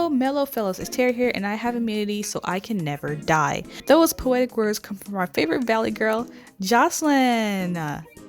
Hello mellow fellows, it's Terry here and I have immunity so I can never die. Those poetic words come from our favorite valley girl, Jocelyn.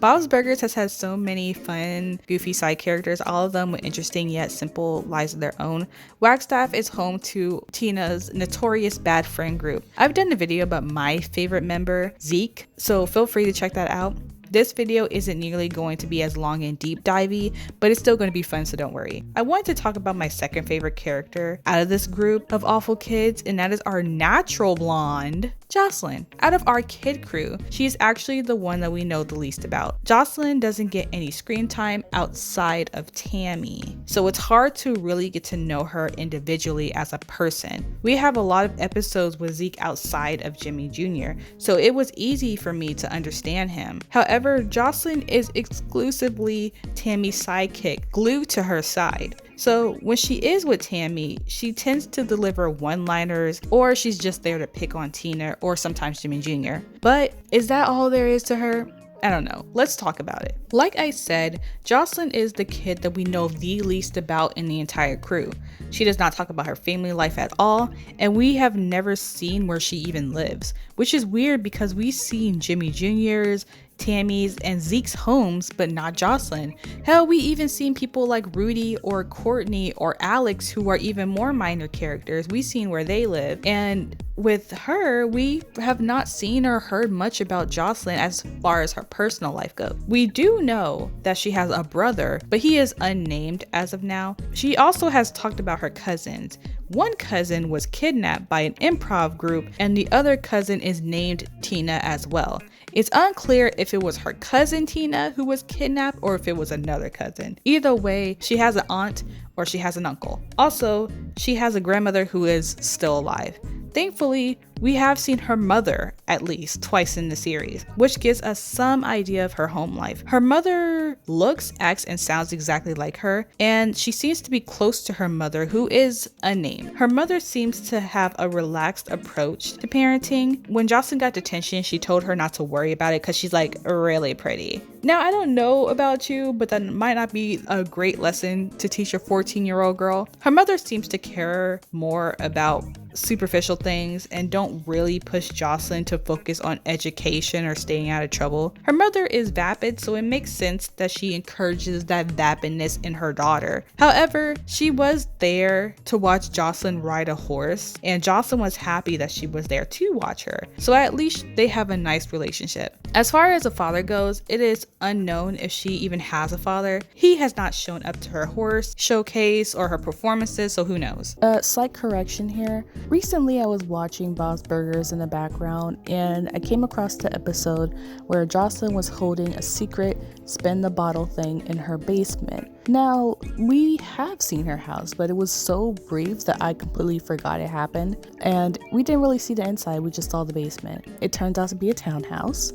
Bob's Burgers has had so many fun, goofy side characters, all of them with interesting yet simple lives of their own. Wagstaff is home to Tina's notorious bad friend group. I've done a video about my favorite member, Zeke, so feel free to check that out. This video isn't nearly going to be as long and deep divey, but it's still going to be fun, so don't worry. I wanted to talk about my second favorite character out of this group of awful kids, and that is our natural blonde, Jocelyn. Out of our kid crew, she is actually the one that we know the least about. Jocelyn doesn't get any screen time outside of Tammy, so it's hard to really get to know her individually as a person. We have a lot of episodes with Zeke outside of Jimmy Jr., so it was easy for me to understand him. However, Jocelyn is exclusively Tammy's sidekick, glued to her side. So when she is with Tammy, she tends to deliver one-liners, or she's just there to pick on Tina or sometimes Jimmy Jr. But is that all there is to her? I don't know. Let's talk about it. Like I said, Jocelyn is the kid that we know the least about in the entire crew. She does not talk about her family life at all, and we have never seen where she even lives, which is weird because we've seen Jimmy Jr.'s, Tammy's, and Zeke's homes, but not Jocelyn. Hell, we even seen people like Rudy or Courtney or Alex, who are even more minor characters. We've seen where they live, and with her, we have not seen or heard much about Jocelyn as far as her personal life goes. We do know that she has a brother, but he is unnamed as of now. She also has talked about her cousins. One cousin was kidnapped by an improv group, and the other cousin is named Tina as well. It's unclear if it was her cousin Tina who was kidnapped or if it was another cousin. Either way, she has an aunt or she has an uncle. Also, she has a grandmother who is still alive. Thankfully, we have seen her mother at least twice in the series, which gives us some idea of her home life. Her mother looks, acts, and sounds exactly like her, and she seems to be close to her mother, who is unnamed. Her mother seems to have a relaxed approach to parenting. When Jocelyn got detention, she told her not to worry about it because she's like really pretty. Now, I don't know about you, but that might not be a great lesson to teach a 14-year-old girl. Her mother seems to care more about superficial things and don't really push Jocelyn to focus on education or staying out of trouble. Her mother is vapid, so it makes sense that she encourages that vapidness in her daughter. However, she was there to watch Jocelyn ride a horse, and Jocelyn was happy that she was there to watch her. So at least they have a nice relationship. As far as a father goes, it is unknown if she even has a father. He has not shown up to her horse showcase or her performances, so who knows. Slight correction here. Recently I was watching Bob's Burgers in the background and I came across the episode where Jocelyn was holding a secret spin the bottle thing in her basement. Now, we have seen her house, but it was so brief that I completely forgot it happened, and we didn't really see the inside, we just saw the basement. It turns out to be a townhouse,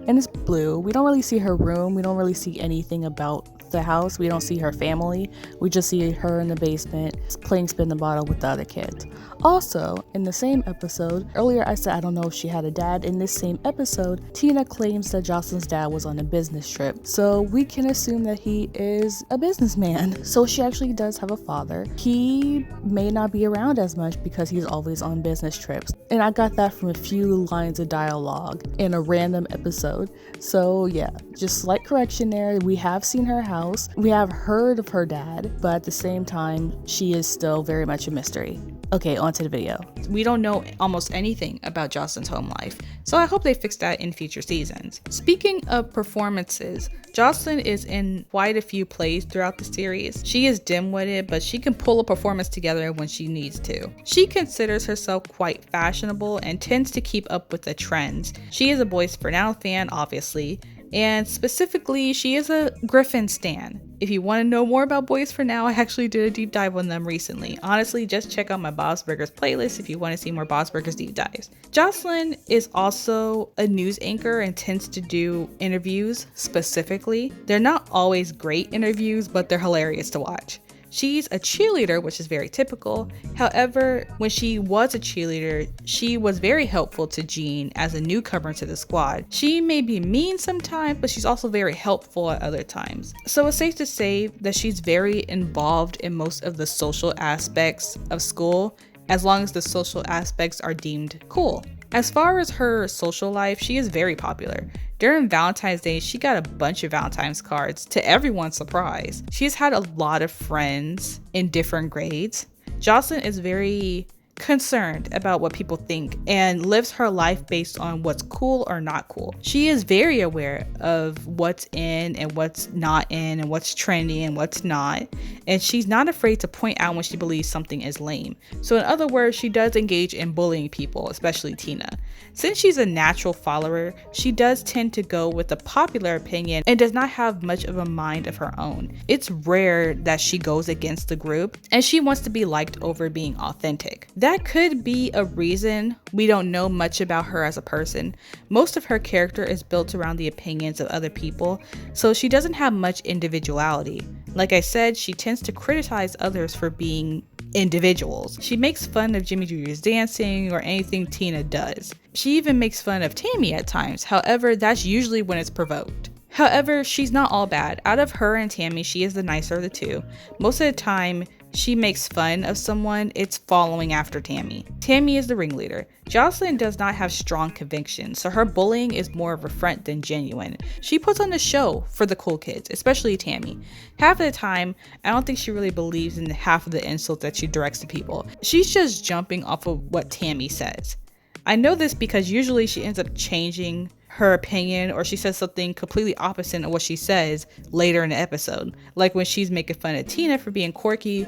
and it's blue. We don't really see her room, we don't really see anything about the house, we don't see her family, we just see her in the basement playing spin the bottle with the other kids. Also, in the same episode, earlier I said I don't know if she had a dad. In this same episode, Tina claims that Jocelyn's dad was on a business trip, so we can assume that he is a businessman. So she actually does have a father. He may not be around as much because he's always on business trips, and I got that from a few lines of dialogue in a random episode. So yeah, just slight correction there. We have seen her house, we have heard of her dad, but at the same time, she is still very much a mystery. Okay, on to the video. We don't know almost anything about Jocelyn's home life, so I hope they fix that in future seasons. Speaking of performances, Jocelyn is in quite a few plays throughout the series. She is dim-witted, but she can pull a performance together when she needs to. She considers herself quite fashionable and tends to keep up with the trends. She is a Boys for Now fan, obviously, and specifically, she is a Griffin stan. If you want to know more about Boys for Now, I actually did a deep dive on them recently. Honestly, just check out my Bob's Burgers playlist if you want to see more Bob's Burgers deep dives. Jocelyn is also a news anchor and tends to do interviews specifically. They're not always great interviews, but they're hilarious to watch. She's a cheerleader, which is very typical. However, when she was a cheerleader, she was very helpful to Jean as a newcomer to the squad. She may be mean sometimes, but she's also very helpful at other times. So it's safe to say that she's very involved in most of the social aspects of school, as long as the social aspects are deemed cool. As far as her social life, she is very popular. During Valentine's Day, she got a bunch of Valentine's cards, to everyone's surprise. She's had a lot of friends in different grades. Jocelyn is very concerned about what people think and lives her life based on what's cool or not cool. She is very aware of what's in and what's not in and what's trendy and what's not, and she's not afraid to point out when she believes something is lame. So in other words, she does engage in bullying people, especially Tina. Since she's a natural follower, she does tend to go with the popular opinion and does not have much of a mind of her own. It's rare that she goes against the group, and she wants to be liked over being authentic. That could be a reason we don't know much about her as a person. Most of her character is built around the opinions of other people, so she doesn't have much individuality. Like I said, she tends to criticize others for being individuals. She makes fun of Jimmy Jr.'s dancing or anything Tina does. She even makes fun of Tammy at times, however, that's usually when it's provoked. However, she's not all bad. Out of her and Tammy, she is the nicer of the two. Most of the time, she makes fun of someone, it's following after Tammy. Tammy is the ringleader. Jocelyn does not have strong convictions, so her bullying is more of a front than genuine. She puts on a show for the cool kids, especially Tammy. Half of the time, I don't think she really believes in half of the insults that she directs to people. She's just jumping off of what Tammy says. I know this because usually she ends up changing her opinion, or she says something completely opposite of what she says later in the episode. Like when she's making fun of Tina for being quirky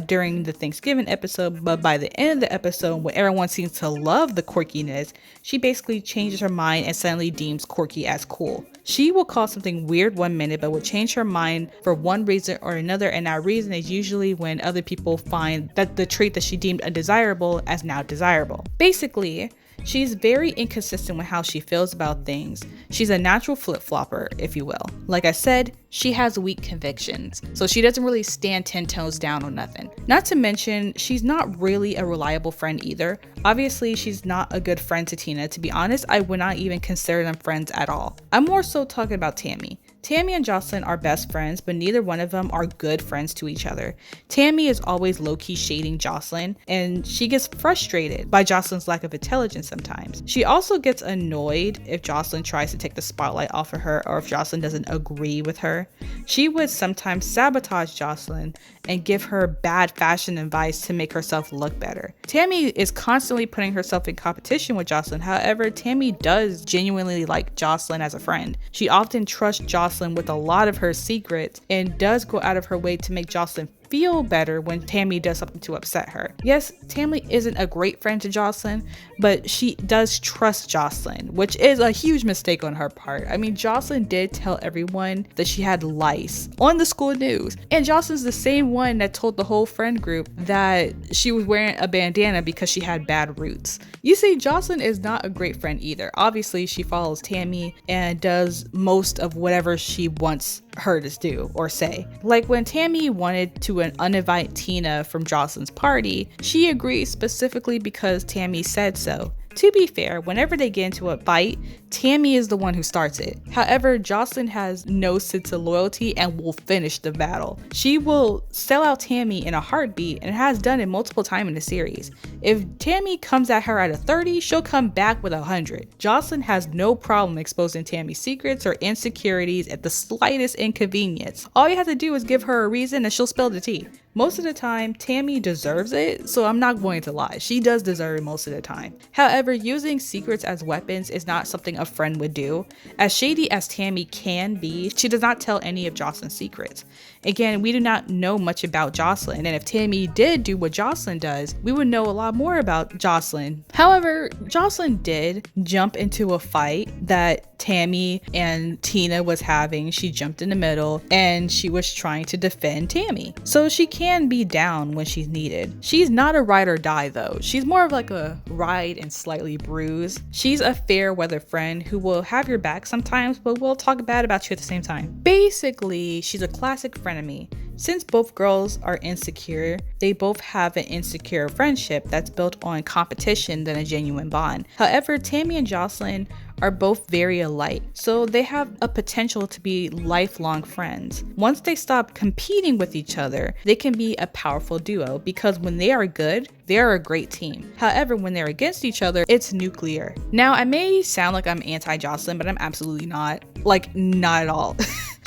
during the Thanksgiving episode, but by the end of the episode, when everyone seems to love the quirkiness, she basically changes her mind and suddenly deems quirky as cool. She will call something weird one minute, but will change her mind for one reason or another, and that reason is usually when other people find that the trait that she deemed undesirable as now desirable. Basically, she's very inconsistent with how she feels about things. She's a natural flip-flopper, if you will. Like I said, she has weak convictions, so she doesn't really stand 10 toes down on nothing. Not to mention, she's not really a reliable friend either. Obviously, she's not a good friend to Tina. To be honest, I would not even consider them friends at all. I'm more so talking about Tammy. Tammy and Jocelyn are best friends, but neither one of them are good friends to each other. Tammy is always low-key shading Jocelyn, and she gets frustrated by Jocelyn's lack of intelligence sometimes. She also gets annoyed if Jocelyn tries to take the spotlight off of her, or if Jocelyn doesn't agree with her. She would sometimes sabotage Jocelyn and give her bad fashion advice to make herself look better. Tammy is constantly putting herself in competition with Jocelyn. However, Tammy does genuinely like Jocelyn as a friend. She often trusts Jocelyn with a lot of her secrets and does go out of her way to make Jocelyn feel better when Tammy does something to upset her. Yes, Tammy isn't a great friend to Jocelyn, but she does trust Jocelyn, which is a huge mistake on her part. I mean, Jocelyn did tell everyone that she had lice on the school news, and Jocelyn's the same one that told the whole friend group that she was wearing a bandana because she had bad roots. You see, Jocelyn is not a great friend either. Obviously, she follows Tammy and does most of whatever she wants her to do or say. Like when Tammy wanted to uninvite Tina from Jocelyn's party, she agreed specifically because Tammy said so. To be fair, whenever they get into a fight, Tammy is the one who starts it. However, Jocelyn has no sense of loyalty and will finish the battle. She will sell out Tammy in a heartbeat and has done it multiple times in the series. If Tammy comes at her at a 30, she'll come back with 100. Jocelyn has no problem exposing Tammy's secrets or insecurities at the slightest inconvenience. All you have to do is give her a reason and she'll spill the tea. Most of the time, Tammy deserves it, so I'm not going to lie. She does deserve it most of the time. However, using secrets as weapons is not something a friend would do. As shady as Tammy can be, she does not tell any of Jocelyn's secrets. Again, we do not know much about Jocelyn, and if Tammy did do what Jocelyn does, we would know a lot more about Jocelyn. However, Jocelyn did jump into a fight that Tammy and Tina was having. She jumped in the middle and she was trying to defend Tammy. So she can be down when she's needed. She's not a ride or die though. She's more of like a ride and slightly bruise. She's a fair weather friend who will have your back sometimes, but will talk bad about you at the same time. Basically, she's a classic frenemy. Since both girls are insecure, they both have an insecure friendship that's built on competition than a genuine bond. However, Tammy and Jocelyn are both very alike, so they have a potential to be lifelong friends. Once they stop competing with each other, they can be a powerful duo because when they are good, they are a great team. However, when they're against each other, it's nuclear. Now, I may sound like I'm anti-Jocelyn, but I'm absolutely not. Like, not at all.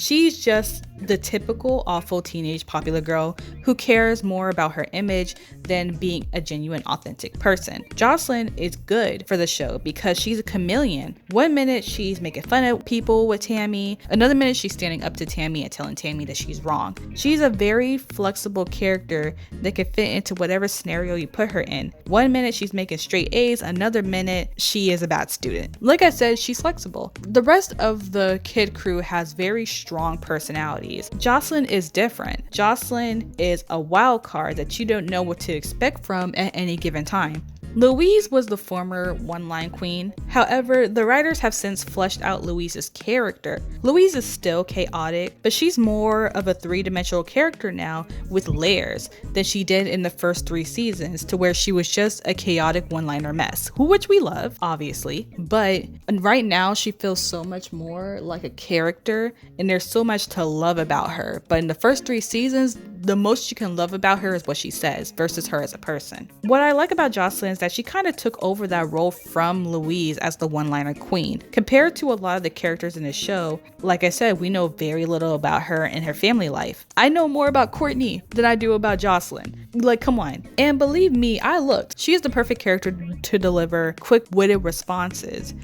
She's just the typical awful teenage popular girl who cares more about her image than being a genuine, authentic person. Jocelyn is good for the show because she's a chameleon. One minute she's making fun of people with Tammy, another minute she's standing up to Tammy and telling Tammy that she's wrong. She's a very flexible character that can fit into whatever scenario you put her in. One minute she's making straight A's, another minute she is a bad student. Like I said, she's flexible. The rest of the kid crew has very strong personalities. Jocelyn is different. Jocelyn is a wild card that you don't know what to expect from at any given time. Louise was the former one-line queen. However, the writers have since fleshed out Louise's character. Louise is still chaotic, but she's more of a three-dimensional character now with layers than she did in the first 3 seasons, to where she was just a chaotic one-liner mess, which we love, obviously. But right now, she feels so much more like a character, and there's so much to love about her. But in the first 3 seasons, the most you can love about her is what she says versus her as a person. What I like about Jocelyn is that she kind of took over that role from Louise as the one-liner queen. Compared to a lot of the characters in the show, like I said, we know very little about her and her family life. I know more about Courtney than I do about Jocelyn. Like, come on. And believe me, I looked. She is the perfect character to deliver quick-witted responses.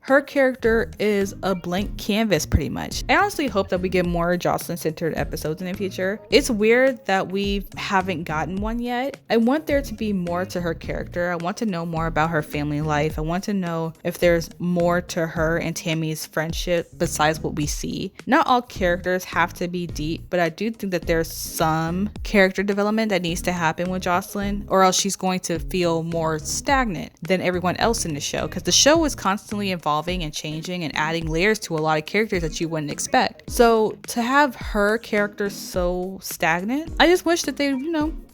Her character is a blank canvas pretty much. I honestly hope that we get more Jocelyn-centered episodes in the future. It's weird that we haven't gotten one yet. I want there to be more to her character. I want to know more about her family life. I want to know if there's more to her and Tammy's friendship besides what we see. Not all characters have to be deep, but I do think that there's some character development that needs to happen with Jocelyn, or else she's going to feel more stagnant than everyone else in the show, because the show is constantly evolving and changing and adding layers to a lot of characters that you wouldn't expect. So to have her character so stagnant, I just wish that they,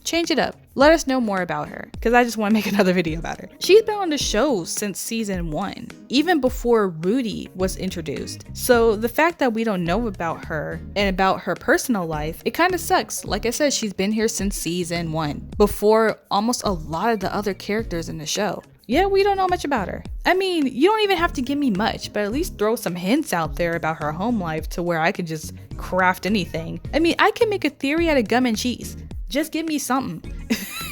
change it up. Let us know more about her, because I just want to make another video about her. She's been on the show since season 1, even before Rudy was introduced. So the fact that we don't know about her and about her personal life, it kind of sucks. Like I said, she's been here since season 1, before almost a lot of the other characters in the show. Yeah, we don't know much about her. I mean, you don't even have to give me much, but at least throw some hints out there about her home life to where I can just craft anything. I mean, I can make a theory out of gum and cheese. Just give me something.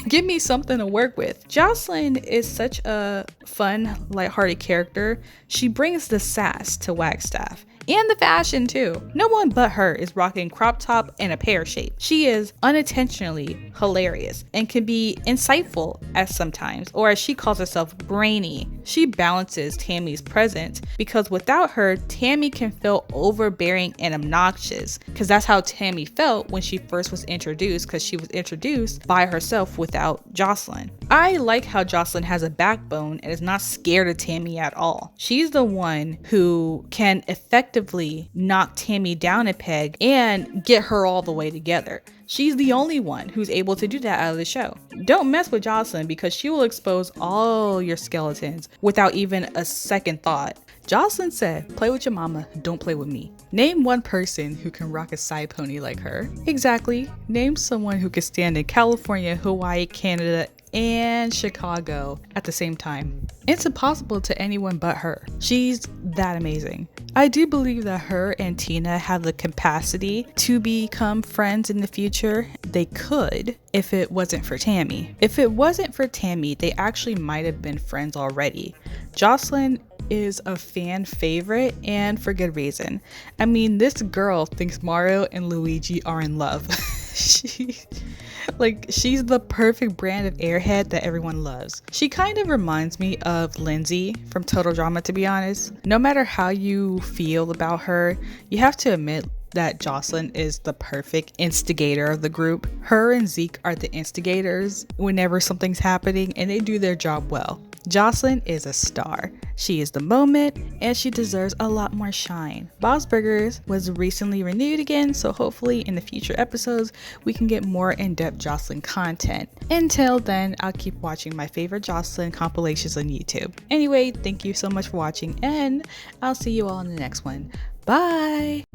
Give me something to work with. Jocelyn is such a fun, lighthearted character. She brings the sass to Wagstaff. And the fashion too. No one but her is rocking crop top and a pear shape. She is unintentionally hilarious and can be insightful at sometimes, or as she calls herself, brainy. She balances Tammy's presence because without her, Tammy can feel overbearing and obnoxious, because that's how Tammy felt when she first was introduced, because she was introduced by herself without Jocelyn. I like how Jocelyn has a backbone and is not scared of Tammy at all. She's the one who can effectively knock Tammy down a peg and get her all the way together. She's the only one who's able to do that out of the show. Don't mess with Jocelyn, because she will expose all your skeletons without even a second thought. Jocelyn said, "Play with your mama, don't play with me." Name one person who can rock a side pony like her. Exactly. Name someone who can stand in California, Hawaii, Canada, and Chicago at the same time. It's impossible to anyone but her. She's that amazing. I do believe that her and Tina have the capacity to become friends in the future. They could if it wasn't for Tammy. If it wasn't for Tammy, they actually might have been friends already. Jocelyn is a fan favorite, and for good reason. I mean, this girl thinks Mario and Luigi are in love. She's the perfect brand of airhead that everyone loves. She kind of reminds me of Lindsay from Total Drama, to be honest. No matter how you feel about her, you have to admit that Jocelyn is the perfect instigator of the group. Her and Zeke are the instigators whenever something's happening, and they do their job well. Jocelyn is a star. She is the moment, and she deserves a lot more shine. Bob's Burgers was recently renewed again, so hopefully in the future episodes, we can get more in-depth Jocelyn content. Until then, I'll keep watching my favorite Jocelyn compilations on YouTube. Anyway, thank you so much for watching, and I'll see you all in the next one. Bye!